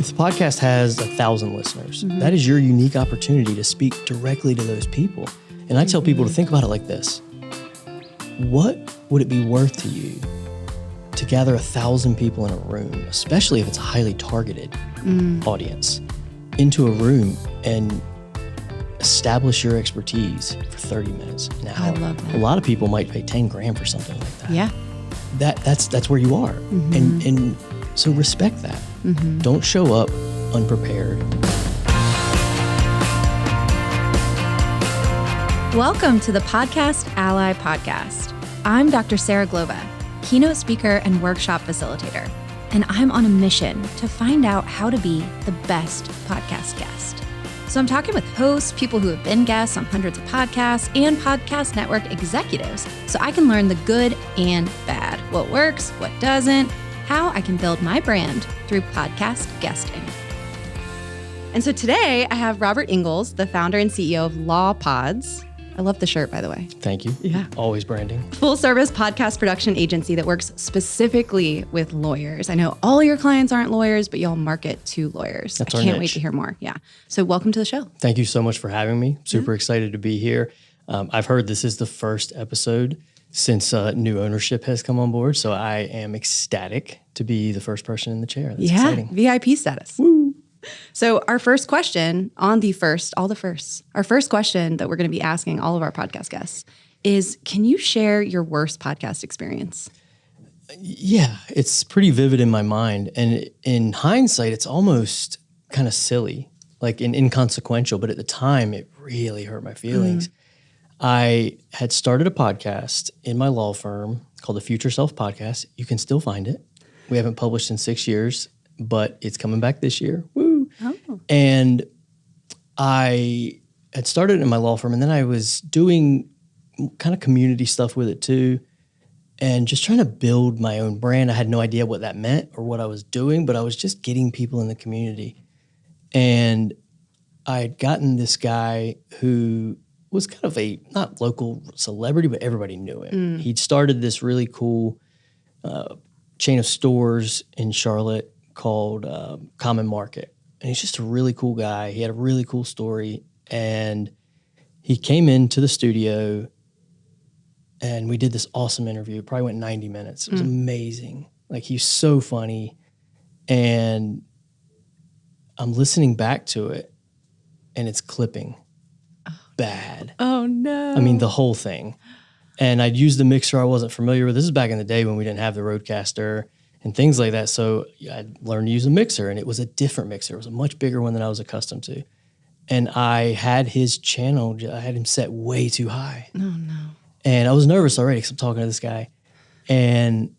If the podcast has 1,000 listeners, that is your unique opportunity to speak directly to those people. And I tell people to think about it like this. What would it be worth to you to gather 1,000 people in a room, especially if it's a highly targeted audience, into a room and establish your expertise for 30 minutes, an hour? I love that. A lot of people might pay 10 grand for something like that. Yeah. That's where you are. And so respect that. Don't show up unprepared. Welcome to the Podcast Ally Podcast. I'm Dr. Sarah Globa, keynote speaker and workshop facilitator, and I'm on a mission to find out how to be the best podcast guest. So I'm talking with hosts, people who have been guests on hundreds of podcasts, and podcast network executives, so I can learn the good and bad, what works, what doesn't, how I can build my brand through podcast guesting. And so today I have Robert Ingalls, the founder and CEO of LawPods. I love the shirt, by the way. Thank you. Yeah. Always branding. Full service podcast production agency that works specifically with lawyers. I know all your clients aren't lawyers, but y'all market to lawyers. That's I our can't niche. wait to hear more. Yeah. So welcome to the show. Thank you so much for having me. Super excited to be here. I've heard this is the first episode since new ownership has come on board. So I am ecstatic to be the first person in the chair. That's exciting. VIP status. Woo. So our first question on our first question that we're going to be asking all of our podcast guests is, can you share your worst podcast experience? Yeah, it's pretty vivid in my mind. And in hindsight, it's almost kind of silly, like inconsequential. But at the time, it really hurt my feelings. I had started a podcast in my law firm called the Future Self Podcast. You can still find it. We haven't published in 6 years, but it's coming back this year. Woo! Oh. And I had started in my law firm, and then I was doing kind of community stuff with it too, and just trying to build my own brand. I had no idea what that meant or what I was doing, but I was just getting people in the community. And I had gotten this guy who was kind of a not local celebrity, but everybody knew him. He'd started this really cool chain of stores in Charlotte called Common Market. And he's just a really cool guy. He had a really cool story. And he came into the studio and we did this awesome interview. It probably went 90 minutes. It was amazing. Like, he's so funny. And I'm listening back to it and it's clipping bad. Oh, no. I mean, the whole thing. And I'd used the mixer I wasn't familiar with. This is back in the day when we didn't have the Rodecaster and things like that. So I learned to use a mixer, and it was a different mixer. It was a much bigger one than I was accustomed to. And I had his channel, I had him set way too high. Oh, no. And I was nervous already because I'm talking to this guy. And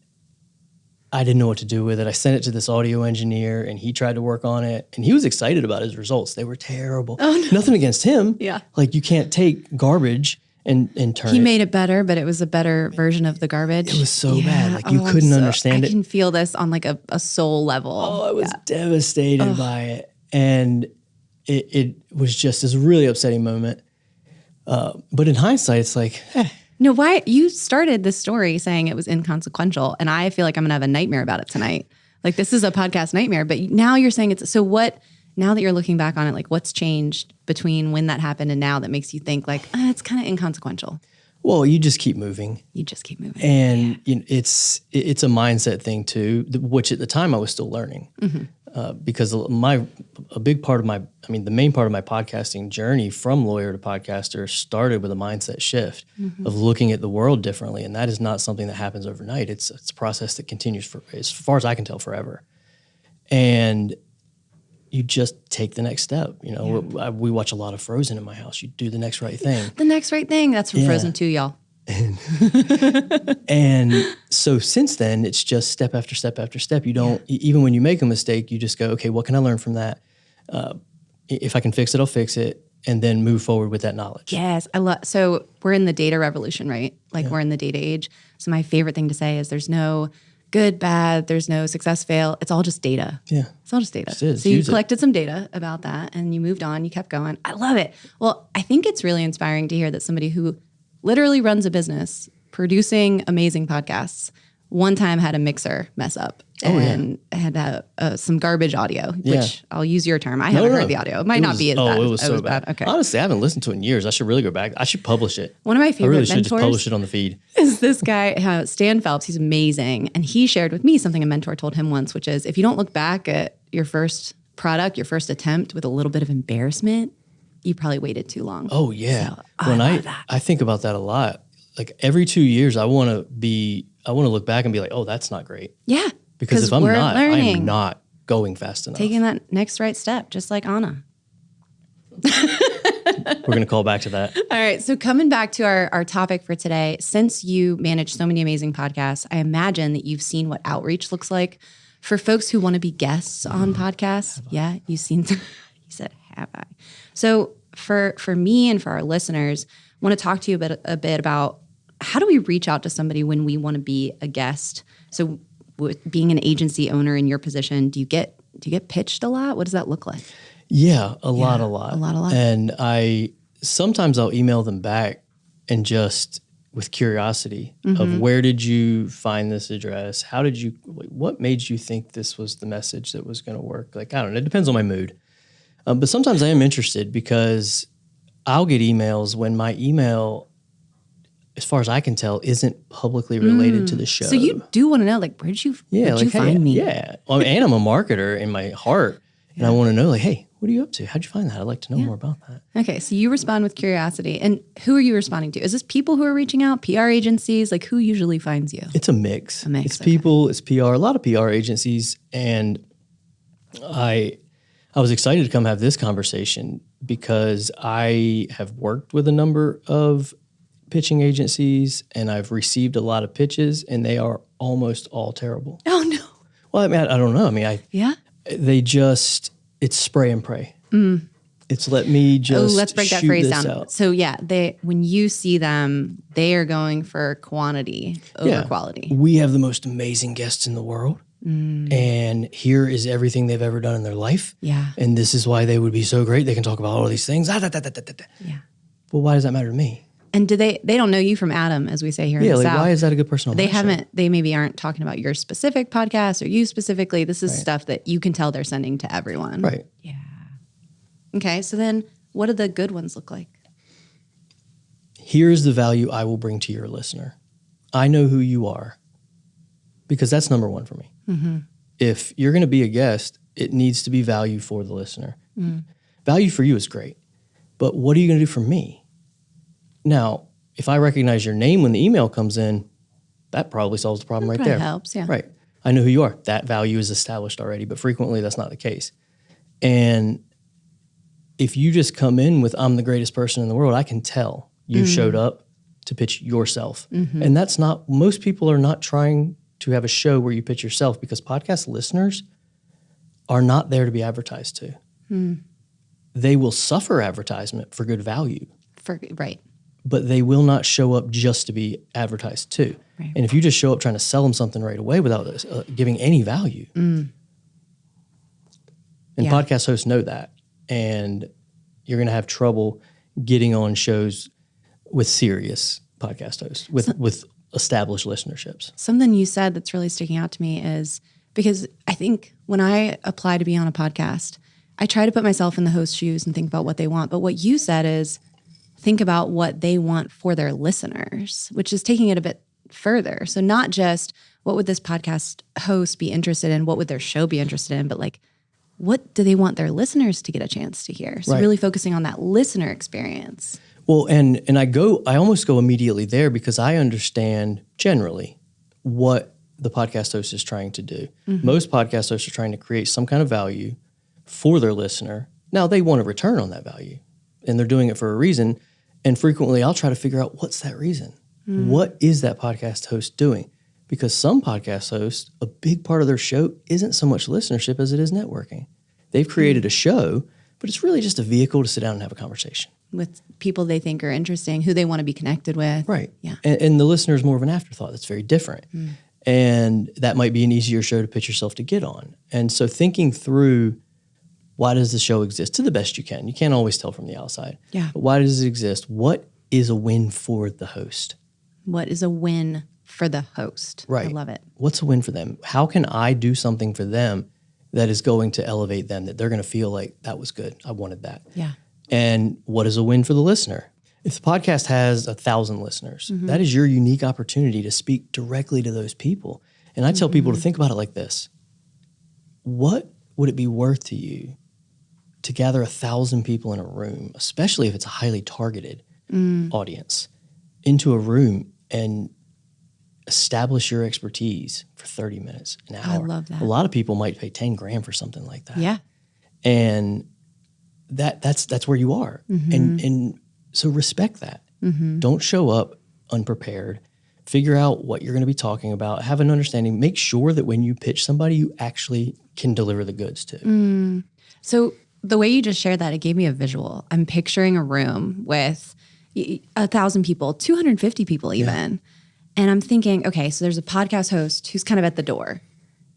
I didn't know what to do with it. I sent it to this audio engineer, and he tried to work on it. And he was excited about his results. They were terrible. Oh, no. Nothing against him. Yeah. Like, you can't take garbage and turn it. He made it better, but it was a better version of the garbage. It was so bad. Like, you couldn't understand it. I can feel this on like a soul level. Oh, I was devastated by it. And it was just this really upsetting moment. But in hindsight, it's like, No, why? You started this story saying it was inconsequential, and I feel like I'm going to have a nightmare about it tonight. Like, this is a podcast nightmare, but now you're saying it's, so what, now that you're looking back on it, like, what's changed between when that happened and now that makes you think like, it's kind of inconsequential? well, you just keep moving. You just keep moving. And you know, it's a mindset thing too, which at the time I was still learning. Because the main part of my podcasting journey from lawyer to podcaster started with a mindset shift of looking at the world differently. And that is not something that happens overnight. It's a process that continues for, as far as I can tell, forever. And you just take the next step. You know, we watch a lot of Frozen in my house. You do the next right thing. The next right thing. That's from Frozen 2, y'all. And so since then, it's just step after step after step. You don't, even when you make a mistake, you just go, okay, what can I learn from that? If I can fix it, I'll fix it, and then move forward with that knowledge. Yes. So we're in the data revolution, right? Like we're in the data age. So my favorite thing to say is there's no good, bad, there's no success, fail. It's all just data. Yeah. It's all just data. Just so you collected some data about that and you moved on, you kept going. I love it. Well, I think it's really inspiring to hear that somebody who literally runs a business producing amazing podcasts one time had a mixer mess up and had some garbage audio, which I'll use your term. I haven't heard the audio. It might not be as bad. It was so bad. Okay. Honestly, I haven't listened to it in years. I should really go back. I should publish it. One of my favorite mentors. I really should just publish it on the feed. Is this guy, Stan Phelps. He's amazing. And he shared with me something a mentor told him once, which is if you don't look back at your first product, your first attempt with a little bit of embarrassment, you probably waited too long. Oh, yeah. So, I think about that a lot. Like every 2 years, I want to look back and be like, oh, that's not great. Yeah. Because if I'm not, I'm not going fast enough. Taking that next right step, just like Anna. We're going to call back to that. All right. So coming back to our topic for today, since you manage so many amazing podcasts, I imagine that you've seen what outreach looks like for folks who want to be guests on podcasts. Yeah, you've seen some. You said, have I? So for me and for our listeners, I want to talk to you a bit about how do we reach out to somebody when we want to be a guest? So with being an agency owner in your position, do you get pitched a lot? What does that look like? Yeah, a lot. And sometimes I'll email them back and just with curiosity of where did you find this address? What made you think this was the message that was going to work? Like, I don't know, it depends on my mood. But sometimes I am interested because I'll get emails when my email, as far as I can tell, isn't publicly related to the show. So you do want to know, like, where'd you find me? Yeah. Well, and I'm a marketer in my heart. And I want to know, like, hey, what are you up to? How'd you find that? I'd like to know more about that. Okay, so you respond with curiosity. And who are you responding to? Is this people who are reaching out, PR agencies? Like, who usually finds you? It's a mix. It's people, it's PR, a lot of PR agencies. And I was excited to come have this conversation because I have worked with a number of pitching agencies and I've received a lot of pitches and they are almost all terrible. Oh, no. Well, I mean, I don't know. I mean, it's spray and pray. It's let me just let's break that phrase down. Out. So when you see them, they are going for quantity over quality. We have the most amazing guests in the world. And here is everything they've ever done in their life. Yeah. And this is why they would be so great. They can talk about all of these things. Yeah. Well, why does that matter to me? And do they don't know you from Adam, as we say here in the South. Why is that a good person on They maybe aren't talking about your specific podcast or you specifically. This is stuff that you can tell they're sending to everyone. Right. Yeah. Okay. So then what do the good ones look like? Here's the value I will bring to your listener. I know who you are because that's number one for me. If you're going to be a guest, it needs to be value for the listener. Value for you is great, but what are you going to do for me? Now, if I recognize your name when the email comes in, that probably solves the problem right there. Helps, yeah. Right. I know who you are. That value is established already, but frequently that's not the case. And if you just come in with, I'm the greatest person in the world, I can tell you showed up to pitch yourself. And that's not, most people are not trying to have a show where you pitch yourself because podcast listeners are not there to be advertised to. They will suffer advertisement for good value. Right. But they will not show up just to be advertised to. Right. And if you just show up trying to sell them something right away without giving any value, and podcast hosts know that, and you're going to have trouble getting on shows with serious podcast hosts, with established listenerships. Something you said that's really sticking out to me is because I think when I apply to be on a podcast, I try to put myself in the host's shoes and think about what they want. But what you said is think about what they want for their listeners, which is taking it a bit further. So not just what would this podcast host be interested in, what would their show be interested in, but like what do they want their listeners to get a chance to hear? So really focusing on that listener experience. Well, and I almost go immediately there because I understand generally what the podcast host is trying to do. Most podcast hosts are trying to create some kind of value for their listener. Now they want a return on that value and they're doing it for a reason. And frequently I'll try to figure out what's that reason? What is that podcast host doing? Because some podcast hosts, a big part of their show isn't so much listenership as it is networking. They've created a show, but it's really just a vehicle to sit down and have a conversation. With people they think are interesting, who they want to be connected with. Right. Yeah. And the listener is more of an afterthought. That's very different. And that might be an easier show to pitch yourself to get on. And so thinking through, why does the show exist? To the best you can. You can't always tell from the outside. Yeah. But why does it exist? What is a win for the host? What is a win for the host. Right. I love it. What's a win for them? How can I do something for them that is going to elevate them, that they're going to feel like that was good, I wanted that? Yeah. And what is a win for the listener? If the podcast has 1,000 listeners, that is your unique opportunity to speak directly to those people. And I tell people to think about it like this. What would it be worth to you to gather 1,000 people in a room, especially if it's a highly targeted audience, into a room and establish your expertise for 30 minutes, an hour? I love that. A lot of people might pay 10 grand for something like that. Yeah. And that's where you are. And so respect that. Don't show up unprepared. Figure out what you're going to be talking about. Have an understanding. Make sure that when you pitch somebody, you actually can deliver the goods to. So the way you just shared that, it gave me a visual. I'm picturing a room with 1,000 people, 250 people even. And I'm thinking, okay, so there's a podcast host who's kind of at the door.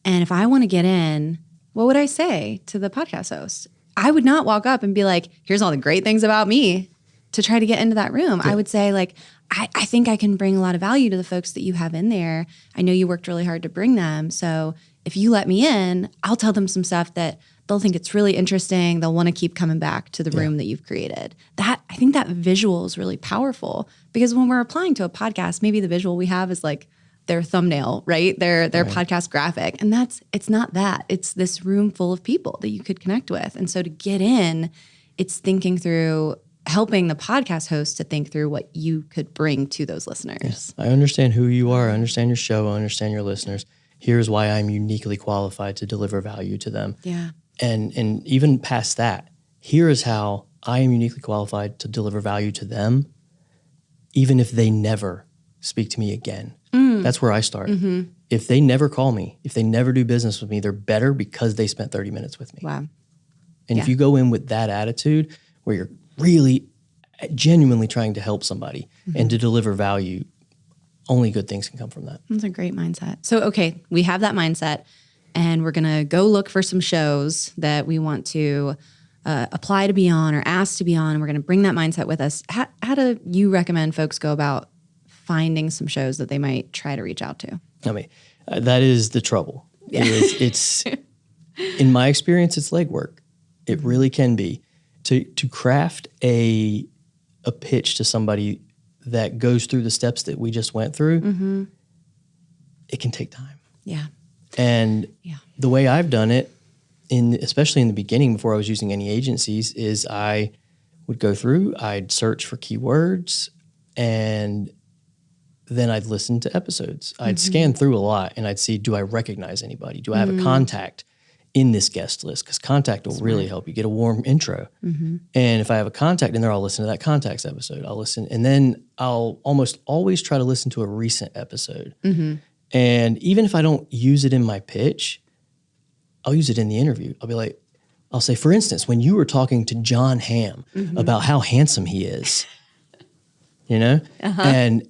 And if I want to get in, what would I say to the podcast host? I would not walk up and be like, here's all the great things about me to try to get into that room. I would say like, I think I can bring a lot of value to the folks that you have in there. I know you worked really hard to bring them. So if you let me in, I'll tell them some stuff that they'll think it's really interesting. They'll want to keep coming back to the room that you've created. I think that visual is really powerful, because when we're applying to a podcast, maybe the visual we have is like their thumbnail, right? Their podcast graphic. And it's not that. It's this room full of people that you could connect with. And so to get in, it's thinking through, helping the podcast host to think through what you could bring to those listeners. Yes. I understand who you are. I understand your show. I understand your listeners. Here's why I'm uniquely qualified to deliver value to them. Yeah. And even past that, here is how I am uniquely qualified to deliver value to them, even if they never speak to me again. That's where I start. If they never call me, if they never do business with me, they're better because they spent 30 minutes with me. Wow. And if you go in with that attitude where you're really genuinely trying to help somebody and to deliver value, only good things can come from that. That's a great mindset. So, okay, we have that mindset, and we're going to go look for some shows that we want to apply to be on or ask to be on, and we're going to bring that mindset with us. How do you recommend folks go about finding some shows that they might try to reach out to? I mean, that is the trouble. Yeah. It's in my experience, it's legwork. It really can be. To craft a pitch to somebody that goes through the steps that we just went through, it can take time. Yeah. And the way I've done it, especially in the beginning before I was using any agencies, is I would go through, I'd search for keywords, and then I'd listen to episodes. I'd scan through a lot, and I'd see, do I recognize anybody? Do I have a contact in this guest list? Because contact will really help you get a warm intro. And if I have a contact in there, I'll listen to that contacts episode. I'll listen, and then I'll almost always try to listen to a recent episode. And even if I don't use it in my pitch, I'll use it in the interview. I'll be like, I'll say, for instance, when you were talking to John Hamm about how handsome he is, you know? And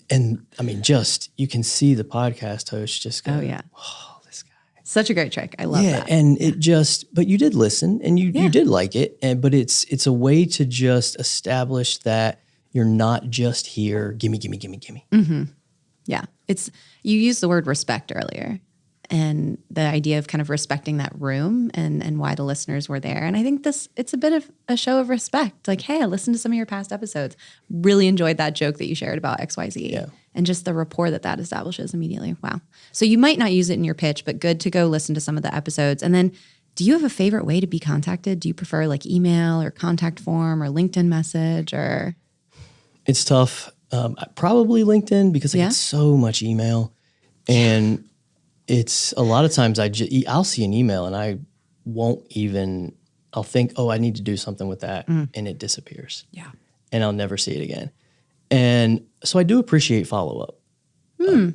I mean, just, you can see the podcast host just go, oh, this guy. Such a great trick. I love that. And it just, but you did listen, and you did like it. But it's a way to just establish that you're not just here, gimme. Yeah. You used the word respect earlier, and the idea of kind of respecting that room and why the listeners were there. And I think it's a bit of a show of respect. Like, hey, I listened to some of your past episodes. Really enjoyed that joke that you shared about XYZ. Yeah. And just the rapport that establishes immediately. Wow. So you might not use it in your pitch, but good to go listen to some of the episodes. And then, do you have a favorite way to be contacted? Do you prefer like email or contact form or LinkedIn message or? It's tough. Probably LinkedIn, because I get so much email, and it's a lot of times I'll see an email and I won't even, I'll think, oh, I need to do something with that, and it disappears. Yeah. And I'll never see it again. And so I do appreciate follow-up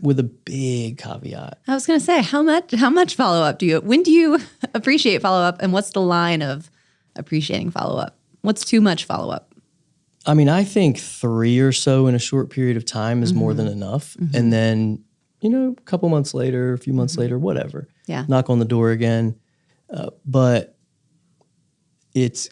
with a big caveat. I was going to say, how much follow-up when do you appreciate follow-up, and what's the line of appreciating follow-up? What's too much follow-up? I mean, I think 3 or so in a short period of time is more than enough. And then, a couple months later, a few months later, whatever. Yeah. Knock on the door again. But it's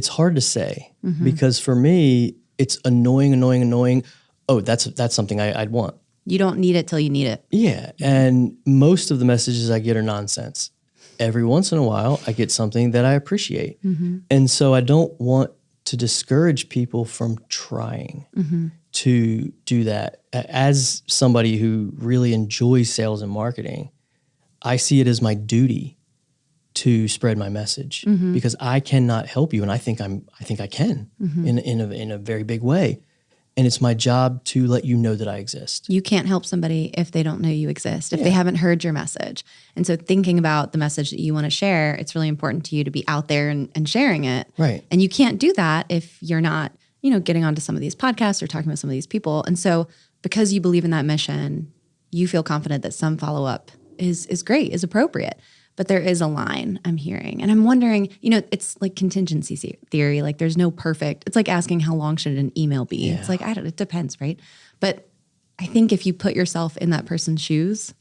hard to say, because for me, it's annoying. Oh, that's something I'd want. You don't need it till you need it. Yeah. And most of the messages I get are nonsense. Every once in a while, I get something that I appreciate. And so I don't want to discourage people from trying to do that. As somebody who really enjoys sales and marketing, I see it as my duty to spread my message because I cannot help you, and I think I can in a very big way. And it's my job to let you know that I exist. You can't help somebody if they don't know you exist, if they haven't heard your message. And so thinking about the message that you want to share, it's really important to you to be out there and sharing it. Right. And you can't do that if you're not, getting onto some of these podcasts or talking with some of these people. And so because you believe in that mission, you feel confident that some follow-up is great, is appropriate. But there is a line I'm hearing. And I'm wondering, it's like contingency theory. Like there's no perfect, it's like asking how long should an email be? Yeah. It's like, it depends, right? But I think if you put yourself in that person's shoes,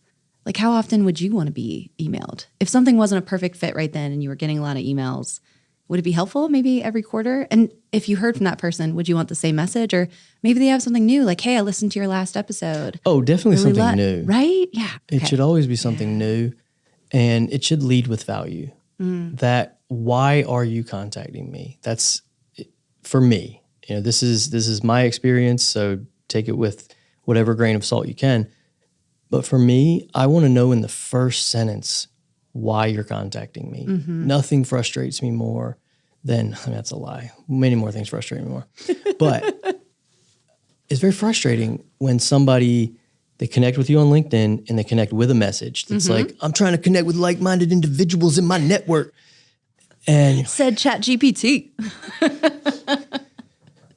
like how often would you want to be emailed? If something wasn't a perfect fit right then and you were getting a lot of emails, would it be helpful maybe every quarter? And if you heard from that person, would you want the same message? Or maybe they have something new, like, hey, I listened to your last episode. Oh, definitely something new. Right? Yeah. It should always be something new. And it should lead with value. That why are you contacting me? That's for me. This is my experience. So take it with whatever grain of salt you can. But for me, I want to know in the first sentence why you're contacting me. Nothing frustrates me more than that's a lie. Many more things frustrate me more. But it's very frustrating when somebody. They connect with you on LinkedIn and they connect with a message that's like, I'm trying to connect with like-minded individuals in my network. And said ChatGPT.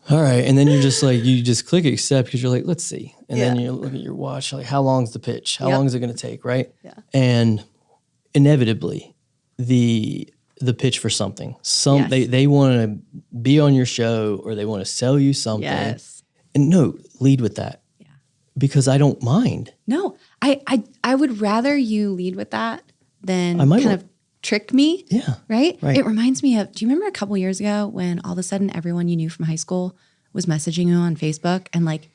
All right. And then you're just like, you just click accept because you're like, let's see. And then you look at your watch, like, how long's the pitch? How long is it going to take? Right. Yeah. And inevitably the pitch for something, they want to be on your show or they want to sell you something. Yes. And no, lead with that. Because I don't mind. No, I would rather you lead with that than kind of trick me. Yeah. Right? It reminds me of, do you remember a couple years ago when all of a sudden everyone you knew from high school was messaging you on Facebook and like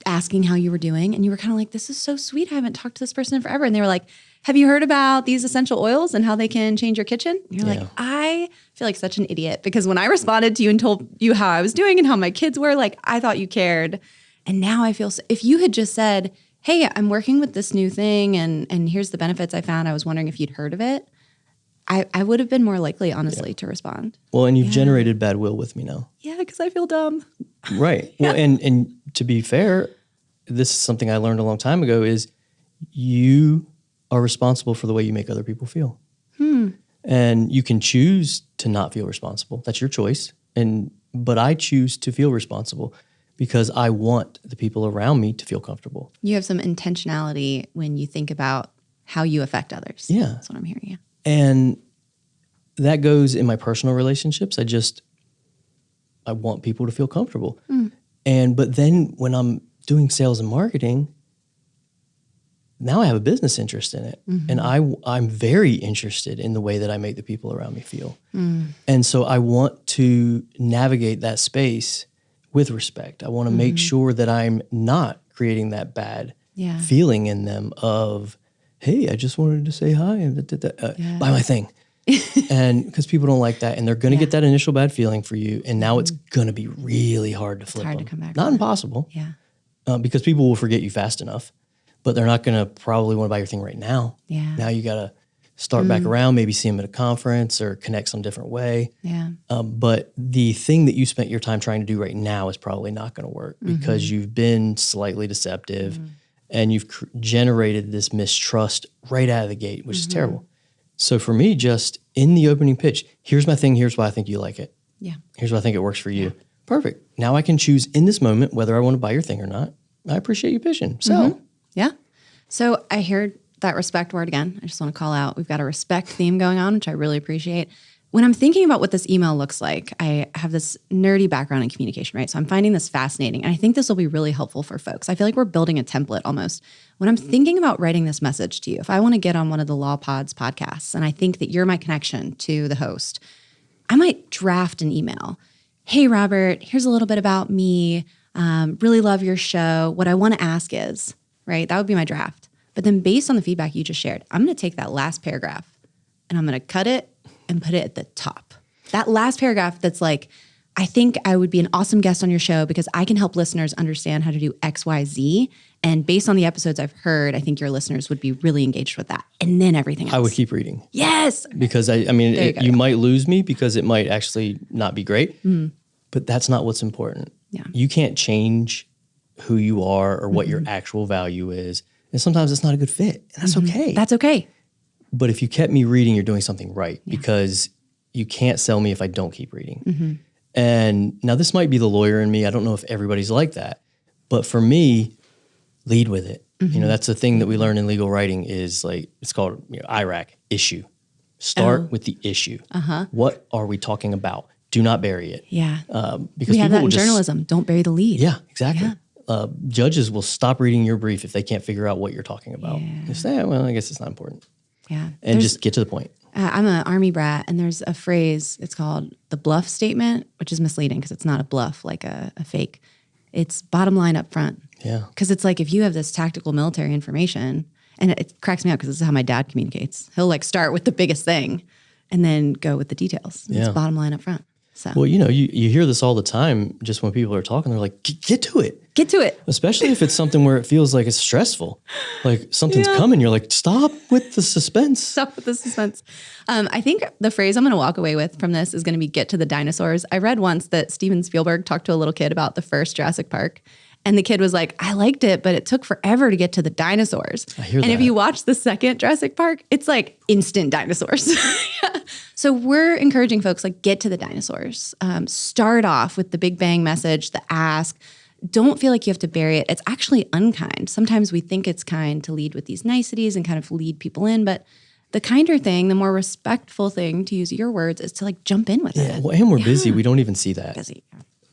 asking how you were doing? And you were kind of like, this is so sweet. I haven't talked to this person in forever. And they were like, have you heard about these essential oils and how they can change your kitchen? And you're like, I feel like such an idiot because when I responded to you and told you how I was doing and how my kids were, like, I thought you cared. And now I feel, if you had just said, hey, I'm working with this new thing and here's the benefits I found, I was wondering if you'd heard of it, I would have been more likely, honestly, to respond. Well, and you've generated bad will with me now. Yeah, because I feel dumb. Right. Well, and to be fair, this is something I learned a long time ago is you are responsible for the way you make other people feel. And you can choose to not feel responsible. That's your choice. But I choose to feel responsible. Because I want the people around me to feel comfortable. You have some intentionality when you think about how you affect others. Yeah. That's what I'm hearing. Yeah. And that goes in my personal relationships. I want people to feel comfortable. But then when I'm doing sales and marketing, now I have a business interest in it. And I'm very interested in the way that I make the people around me feel. And so I want to navigate that space with respect. I want to make sure that I'm not creating that bad feeling in them of, hey, I just wanted to say hi and buy my thing. And because people don't like that and they're going to get that initial bad feeling for you. And now it's going to be really hard to flip them. To come back. Not impossible. Yeah. Because people will forget you fast enough, but they're not going to probably want to buy your thing right now. Yeah. Now you got to start back around, maybe see them at a conference or connect some different way. Yeah. But the thing that you spent your time trying to do right now is probably not going to work because you've been slightly deceptive and you've generated this mistrust right out of the gate, which is terrible. So for me, just in the opening pitch, here's my thing, here's why I think you like it. Yeah. Here's why I think it works for you. Perfect. Now I can choose in this moment whether I want to buy your thing or not. I appreciate you pitching. So. Yeah. So I heard that respect word again. I just want to call out, we've got a respect theme going on, which I really appreciate. When I'm thinking about what this email looks like, I have this nerdy background in communication, right? So I'm finding this fascinating. And I think this will be really helpful for folks. I feel like we're building a template almost. When I'm thinking about writing this message to you, if I want to get on one of the LawPods podcasts and I think that you're my connection to the host, I might draft an email. Hey, Robert, here's a little bit about me. Really love your show. What I want to ask is, right? That would be my draft. But then based on the feedback you just shared, I'm going to take that last paragraph and I'm going to cut it and put it at the top. That last paragraph that's like, I think I would be an awesome guest on your show because I can help listeners understand how to do X, Y, Z. And based on the episodes I've heard, I think your listeners would be really engaged with that. And then everything else. I would keep reading. Yes. Because you might lose me because it might actually not be great, but that's not what's important. Yeah. You can't change who you are or what your actual value is. And sometimes it's not a good fit, and that's okay. That's okay. But if you kept me reading, you're doing something right because you can't sell me if I don't keep reading. And now this might be the lawyer in me. I don't know if everybody's like that. But for me, lead with it. That's the thing that we learn in legal writing is like, it's called IRAC, issue. Start with the issue. What are we talking about? Do not bury it. Yeah. Because we have that in just, journalism. Don't bury the lead. Yeah, exactly. Yeah. Judges will stop reading your brief if they can't figure out what you're talking about. They say, well, I guess it's not important. Yeah. And just get to the point. I'm an Army brat, and there's a phrase, it's called the bluff statement, which is misleading because it's not a bluff like a fake. It's bottom line up front. Yeah. Because it's like if you have this tactical military information, and it cracks me up because this is how my dad communicates. He'll like start with the biggest thing and then go with the details. It's bottom line up front. So. Well, you hear this all the time just when people are talking. They're like, get to it. Get to it. Especially if it's something where it feels like it's stressful. Like something's coming. You're like, stop with the suspense. Stop with the suspense. I think the phrase I'm going to walk away with from this is going to be get to the dinosaurs. I read once that Steven Spielberg talked to a little kid about the first Jurassic Park. And the kid was like, I liked it, but it took forever to get to the dinosaurs. I hear that. And if you watch the second Jurassic Park, it's like instant dinosaurs. So we're encouraging folks like get to the dinosaurs. Start off with the big bang message, the ask. Don't feel like you have to bury it. It's actually unkind. Sometimes we think it's kind to lead with these niceties and kind of lead people in, but the kinder thing, the more respectful thing, to use your words, is to like jump in with it. Well, and we're busy. We don't even see that. Busy.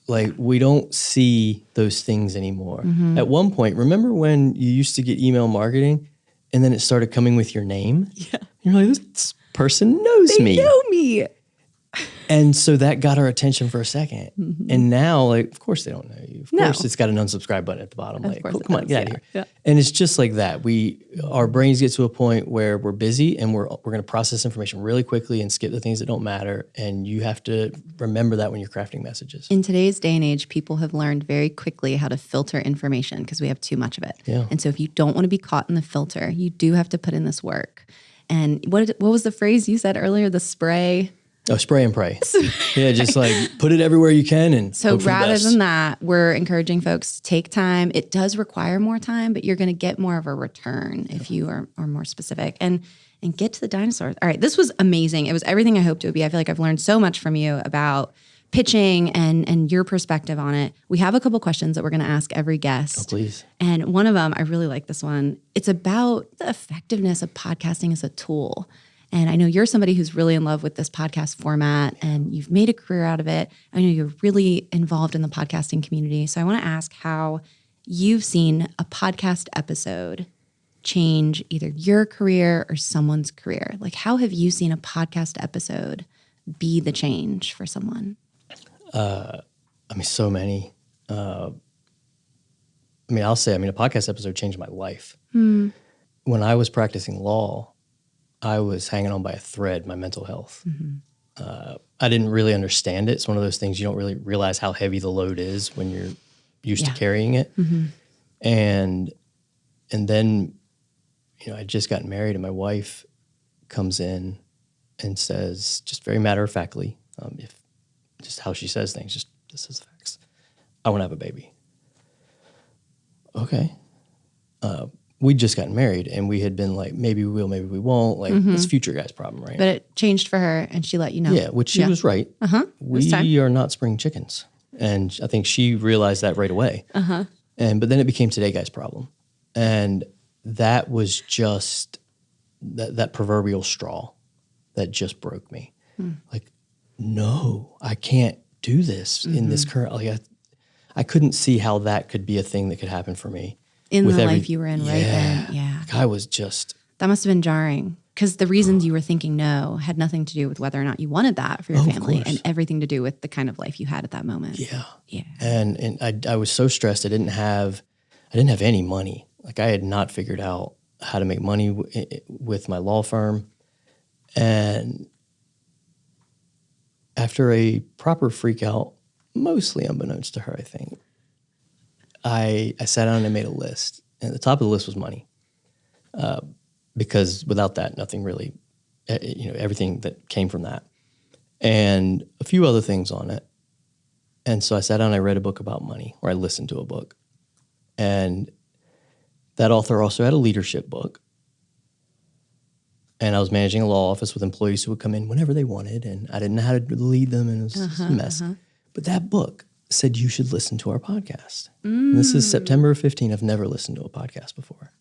Like we don't see those things anymore. At one point, remember when you used to get email marketing and then it started coming with your name? Yeah. You're like, this person knows me. They know me. And so that got our attention for a second. And now, like, of course they don't know you. Of course it's got an unsubscribe button at the bottom. Like, come on, get out of here. Yeah. And it's just like that. Our brains get to a point where we're busy and we're going to process information really quickly and skip the things that don't matter. And you have to remember that when you're crafting messages. In today's day and age, people have learned very quickly how to filter information because we have too much of it. Yeah. And so if you don't want to be caught in the filter, you do have to put in this work. And what was the phrase you said earlier? The spray. Oh, spray and pray. Yeah, just like put it everywhere you can and so hope for the rather best. than that, we're encouraging folks to take time. It does require more time, but you're going to get more of a return if you are more specific. And get to the dinosaurs. All right, this was amazing. It was everything I hoped it would be. I feel like I've learned so much from you about pitching and your perspective on it. We have a couple questions that we're going to ask every guest. Oh, please. And one of them, I really like this one. It's about the effectiveness of podcasting as a tool. And I know you're somebody who's really in love with this podcast format and you've made a career out of it. I know you're really involved in the podcasting community. So I want to ask how you've seen a podcast episode change either your career or someone's career. Like, how have you seen a podcast episode be the change for someone? So many. I'll say, a podcast episode changed my life. When I was practicing law, I was hanging on by a thread, my mental health. I didn't really understand it. It's one of those things you don't really realize how heavy the load is when you're used to carrying it. And then, I'd just gotten married and my wife comes in and says, just very matter-of-factly, if just how she says things, just this is facts. I want to have a baby. Okay. We'd just gotten married and we had been like, maybe we will, maybe we won't. Like, it's future guy's problem, right? But it changed for her and she let you know. Yeah, which she was right. We are not spring chickens. And I think she realized that right away. But then it became today guy's problem. And that was just that proverbial straw that just broke me. Like, no, I can't do this in this current, I couldn't see how that could be a thing that could happen for me. In the life you were in right then. Yeah. Like I was just. That must have been jarring because the reasons you were thinking no had nothing to do with whether or not you wanted that for your family and everything to do with the kind of life you had at that moment. Yeah. Yeah. And I was so stressed. I didn't have any money Like I had not figured out how to make money with my law firm. And after a proper freak out, mostly unbeknownst to her, I think, I sat down and I made a list. And at the top of the list was money. Because without that, nothing really, everything that came from that. And a few other things on it. And so I sat down and I read a book about money, or I listened to a book. And that author also had a leadership book. And I was managing a law office with employees who would come in whenever they wanted, and I didn't know how to lead them, and it was just a mess. But that book said, you should listen to our podcast. And this is September of 15. I've never listened to a podcast before.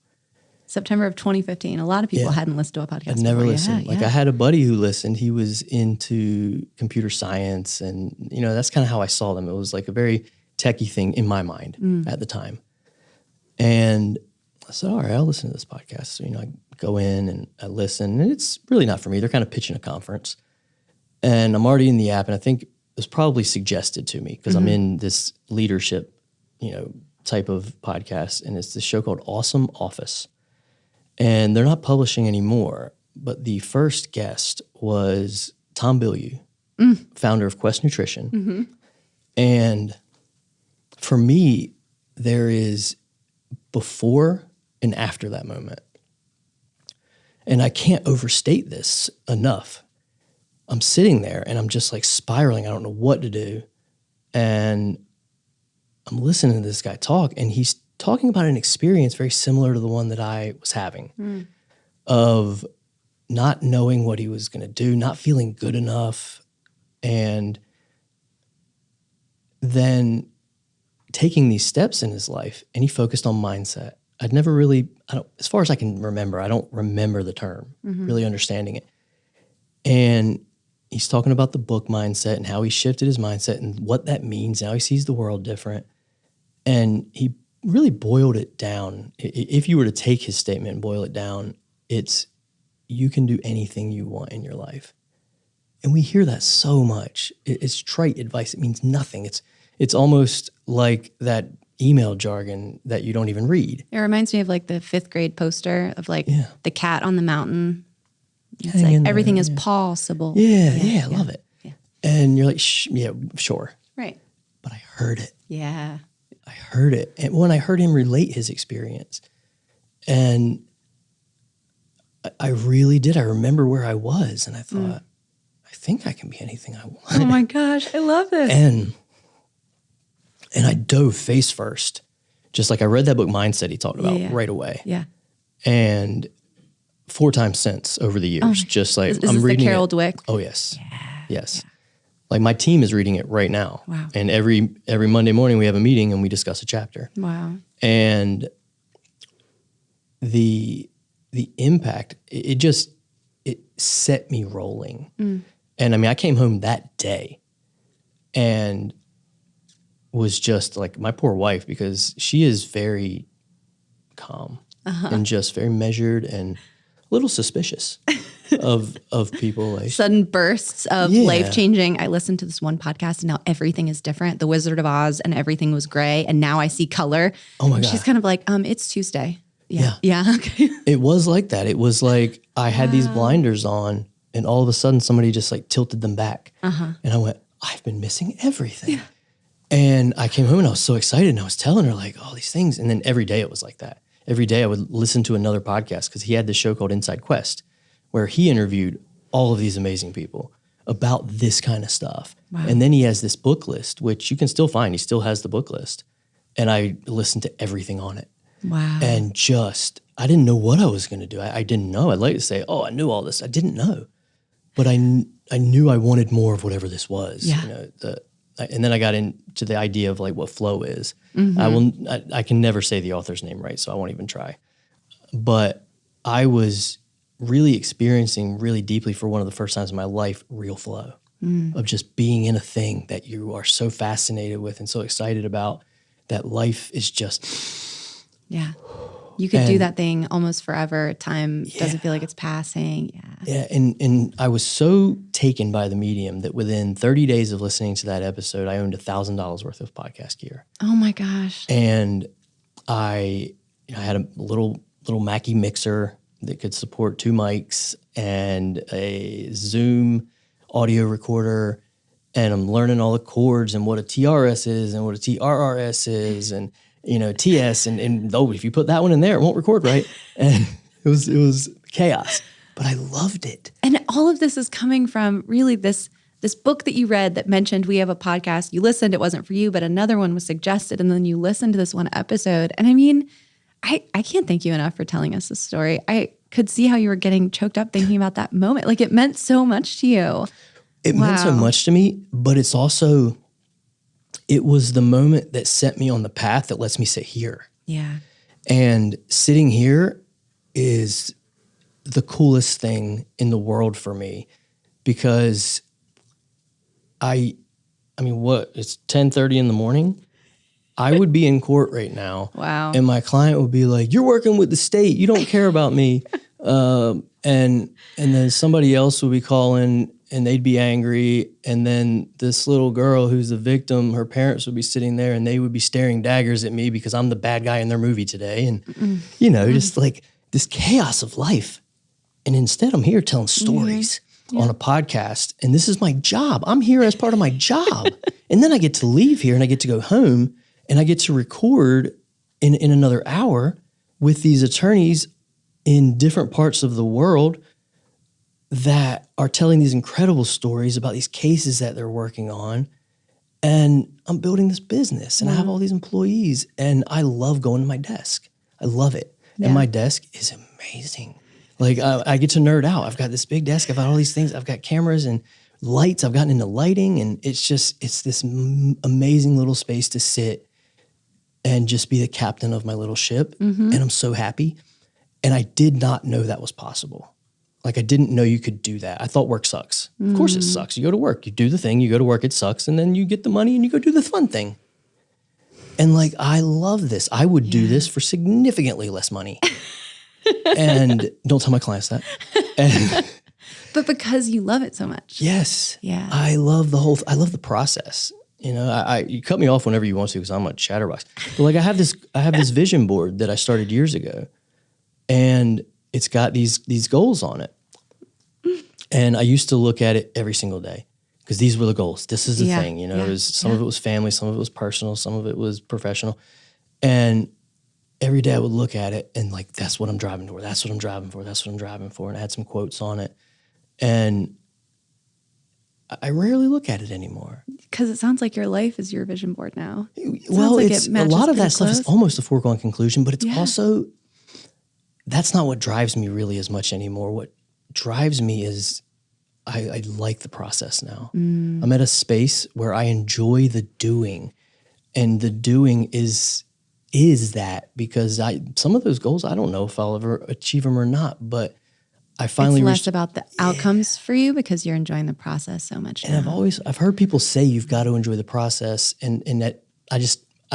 September of 2015. A lot of people hadn't listened to a podcast I'd never before. listened. I had a buddy who listened. He was into computer science, and, that's kind of how I saw them. It was like a very techie thing in my mind at the time. And I said, all right, I'll listen to this podcast. So, I go in and I listen, and it's really not for me. They're kind of pitching a conference. And I'm already in the app, and I think it was probably suggested to me because I'm in this leadership, type of podcast, and it's this show called Awesome Office. And they're not publishing anymore, but the first guest was Tom Bilyeu, founder of Quest Nutrition. And for me, there is before and after that moment. And I can't overstate this enough. I'm sitting there and I'm just like spiraling. I don't know what to do. And I'm listening to this guy talk, and he's talking about an experience very similar to the one that I was having of not knowing what he was going to do, not feeling good enough, and then taking these steps in his life. And he focused on mindset. I'd never really, as far as I can remember, I don't remember the term, really understanding it. And he's talking about the book mindset and how he shifted his mindset and what that means, and how he sees the world different. And he really boiled it down. If you were to take his statement and boil it down, it's you can do anything you want in your life. And we hear that so much. It's trite advice. It means nothing. It's almost like that email jargon that you don't even read. It reminds me of like the 5th grade poster of like the cat on the mountain. It's Hang like everything is possible. I love it. Yeah. And you're like, sure. Right. But I heard it. Yeah. I heard it. And when I heard him relate his experience, and I really did. I remember where I was, and I thought, I think I can be anything I want. Oh my gosh, I love this. And I dove face first. Just like I read that book Mindset he talked about right away. Yeah. And 4 times since over the years, just like I'm reading the Carol it. Dweck? Oh yes. Yeah. Yes. Yeah. Like my team is reading it right now. Wow. And every Monday morning we have a meeting and we discuss a chapter. Wow. And the impact, it set me rolling. And I mean, I came home that day and was just like my poor wife, because she is very calm and just very measured and a little suspicious of people. Like, sudden bursts of life-changing. I listened to this one podcast and now everything is different. The Wizard of Oz, and everything was gray, and now I see color. Oh my God. She's kind of like, it's Tuesday. Yeah. Okay. It was like that. It was like I had these blinders on, and all of a sudden somebody just like tilted them back. And I went, I've been missing everything. Yeah. And I came home and I was so excited, and I was telling her like all these things. And then every day it was like that. Every day I would listen to another podcast, because he had this show called Inside Quest, where he interviewed all of these amazing people about this kind of stuff. Wow. And then he has this book list, which you can still find. He still has the book list. And I listened to everything on it. Wow. And I didn't know what I was going to do. I didn't know. I'd like to say, I knew all this. I didn't know. But I knew I wanted more of whatever this was. Yeah. And then I got into the idea of like what flow is. I can never say the author's name right, so I won't even try. But I was really experiencing really deeply, for one of the first times in my life, real flow of just being in a thing that you are so fascinated with and so excited about, that life is just... Yeah. You could do that thing almost forever. Time doesn't feel like it's passing. Yeah. And I was so taken by the medium that within 30 days of listening to that episode, I owned $1,000 worth of podcast gear. Oh my gosh. And I I had a little Mackie mixer that could support 2 mics and a Zoom audio recorder. And I'm learning all the chords and what a TRS is and what a TRRS is and, TS. And if you put that one in there, it won't record right. And it was chaos, but I loved it. And all of this is coming from really this book that you read that mentioned we have a podcast. You listened, it wasn't for you, but another one was suggested. And then you listened to this one episode. And I mean, I can't thank you enough for telling us this story. I could see how you were getting choked up thinking about that moment. Like, it meant so much to you. It meant so much to me, but it was the moment that set me on the path that lets me sit here. Yeah. And sitting here is the coolest thing in the world for me, because it's 10:30 in the morning. I would be in court right now. Wow. And my client would be like, "You're working with the state. You don't care about me." And then somebody else would be calling and they'd be angry. And then this little girl who's the victim, her parents would be sitting there and they would be staring daggers at me because I'm the bad guy in their movie today. And, just like this chaos of life. And instead I'm here telling stories on a podcast. And this is my job. I'm here as part of my job. And then I get to leave here and I get to go home and I get to record in another hour with these attorneys in different parts of the world that are telling these incredible stories about these cases that they're working on. And I'm building this business and I have all these employees and I love going to my desk. I love it. Yeah. And my desk is amazing. Like I get to nerd out. I've got this big desk. I've got all these things. I've got cameras and lights. I've gotten into lighting and it's this amazing little space to sit and just be the captain of my little ship. And I'm so happy. And I did not know that was possible. Like, I didn't know you could do that. I thought work sucks. Of course it sucks. You go to work, you do the thing, you go to work, it sucks, and then you get the money and you go do the fun thing. And like, I love this. I would do this for significantly less money. And don't tell my clients that. But because you love it so much. Yes. Yeah. I love the process. You cut me off whenever you want to because I'm a chatterbox. But like, I have this vision board that I started years ago. And it's got these goals on it. And I used to look at it every single day because these were the goals. This is the thing, some of it was family, some of it was personal, some of it was professional. And every day I would look at it and like, that's what I'm driving toward. That's what I'm driving for. That's what I'm driving for. And I had some quotes on it. And I rarely look at it anymore. Because it sounds like your life is your vision board now. Well, it's a lot of that stuff is almost a foregone conclusion, but it's also... That's not what drives me really as much anymore. What drives me is I like the process now. I'm at a space where I enjoy the doing. And the doing is that because some of those goals, I don't know if I'll ever achieve them or not, but I finally... It's less about the outcomes for you because you're enjoying the process so much now. And I've heard people say you've got to enjoy the process and that I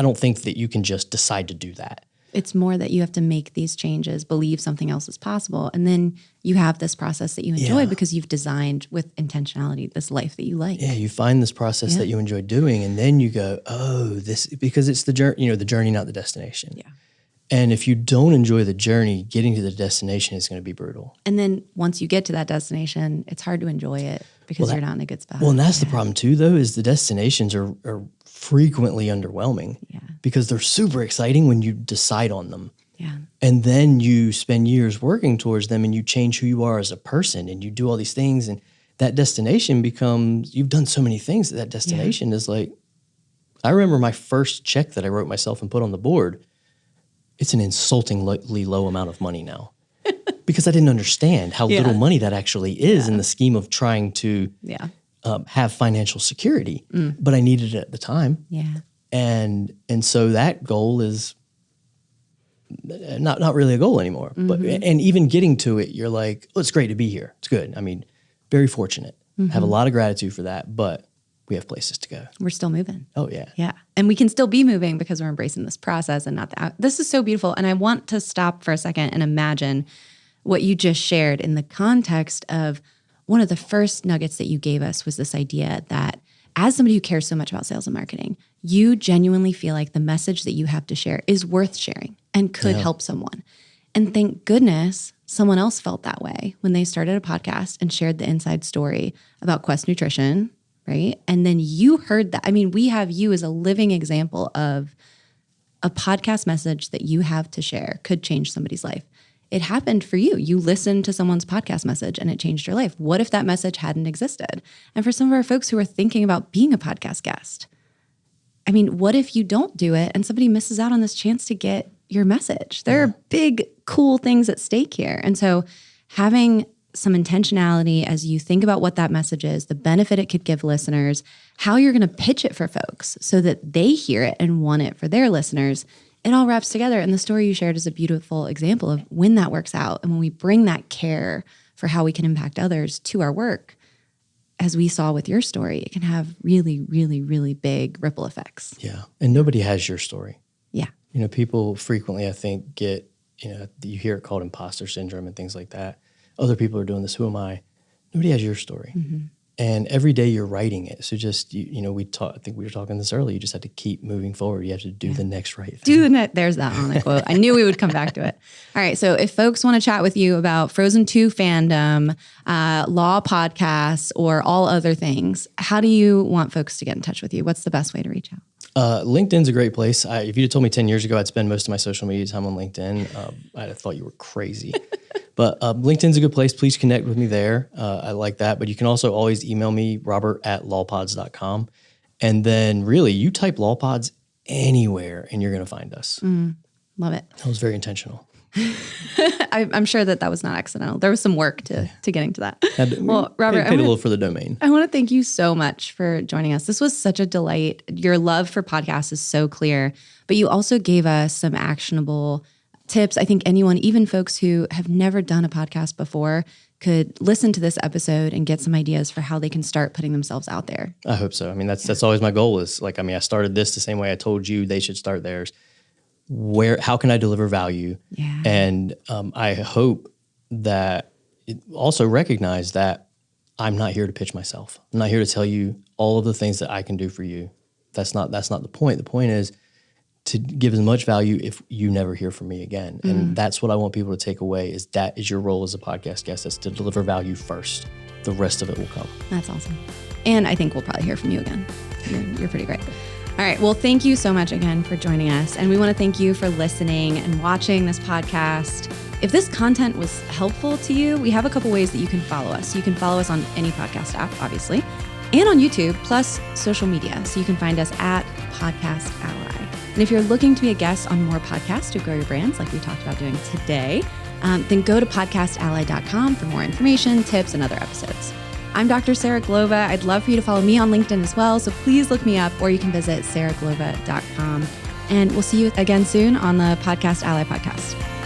don't think that you can just decide to do that. It's more that you have to make these changes, believe something else is possible. And then you have this process that you enjoy because you've designed with intentionality this life that you like. Yeah, you find this process that you enjoy doing. And then you go, because it's the journey, the journey, not the destination. Yeah. And if you don't enjoy the journey, getting to the destination is going to be brutal. And then once you get to that destination, it's hard to enjoy it because you're not in a good spot. Well, and that's the problem too, though, is the destinations are frequently underwhelming because they're super exciting when you decide on them. Yeah. And then you spend years working towards them and you change who you are as a person and you do all these things and that destination becomes, you've done so many things that destination is like, I remember my first check that I wrote myself and put on the board. It's an insultingly low amount of money now because I didn't understand how little money that actually is in the scheme of trying to have financial security, but I needed it at the time. Yeah. And so that goal is not really a goal anymore, but, and even getting to it, you're like, oh, it's great to be here. It's good. I mean, very fortunate, have a lot of gratitude for that, but we have places to go. We're still moving. Oh yeah. Yeah. And we can still be moving because we're embracing this process and not the out. This is so beautiful. And I want to stop for a second and imagine what you just shared in the context of one of the first nuggets that you gave us was this idea that as somebody who cares so much about sales and marketing, you genuinely feel like the message that you have to share is worth sharing. and could help someone. And thank goodness someone else felt that way when they started a podcast and shared the inside story about Quest Nutrition, right? And then you heard that. I mean, we have you as a living example of a podcast message that you have to share could change somebody's life. It happened for you. You listened to someone's podcast message and it changed your life. What if that message hadn't existed? And for some of our folks who are thinking about being a podcast guest, I mean, what if you don't do it and somebody misses out on this chance to get your message? There are big, cool things at stake here. And so having some intentionality as you think about what that message is, the benefit it could give listeners, how you're going to pitch it for folks so that they hear it and want it for their listeners, it all wraps together. And the story you shared is a beautiful example of when that works out. And when we bring that care for how we can impact others to our work, as we saw with your story, it can have really, really, really big ripple effects. Yeah. And nobody has your story. Yeah. You know, people frequently, I think, get, you know, you hear it called imposter syndrome and things like that. Other people are doing this. Who am I? Nobody has your story. Mm-hmm. And every day you're writing it. So just, you know, I think we were talking this earlier. You just have to keep moving forward. You have to do the next right thing. There's that on the quote. I knew we would come back to it. All right. So if folks want to chat with you about Frozen 2 fandom, law podcasts, or all other things, how do you want folks to get in touch with you? What's the best way to reach out? LinkedIn's a great place. If you'd have told me 10 years ago I'd spend most of my social media time on LinkedIn, I'd have thought you were crazy. But LinkedIn's a good place. Please connect with me there. I like that. But you can also always email me, robert@lawpods.com. And then really, you type LawPods anywhere and you're going to find us. Love it. That was very intentional. I'm sure that was not accidental. There was some work to getting to that. Well, Robert, I paid a little for the domain. I want to thank you so much for joining us. This was such a delight. Your love for podcasts is so clear, but you also gave us some actionable tips. I think anyone, even folks who have never done a podcast before, could listen to this episode and get some ideas for how they can start putting themselves out there. I hope so. I mean, that's always my goal is like, I started this the same way I told you they should start theirs. How can I deliver value? Yeah. And I hope that it also recognize that I'm not here to pitch myself. I'm not here to tell you all of the things that I can do for you. That's not the point. The point is to give as much value if you never hear from me again. And that's what I want people to take away is that is your role as a podcast guest, is to deliver value first. The rest of it will come. That's awesome. And I think we'll probably hear from you again. You're pretty great. All right. Well, thank you so much again for joining us. And we want to thank you for listening and watching this podcast. If this content was helpful to you, we have a couple ways that you can follow us. You can follow us on any podcast app, obviously, and on YouTube, plus social media. So you can find us at Podcast Ally. And if you're looking to be a guest on more podcasts to grow your brands, like we talked about doing today, then go to podcastally.com for more information, tips, and other episodes. I'm Dr. Sarah Glova. I'd love for you to follow me on LinkedIn as well. So please look me up, or you can visit sarahglova.com. And we'll see you again soon on the Podcast Ally podcast.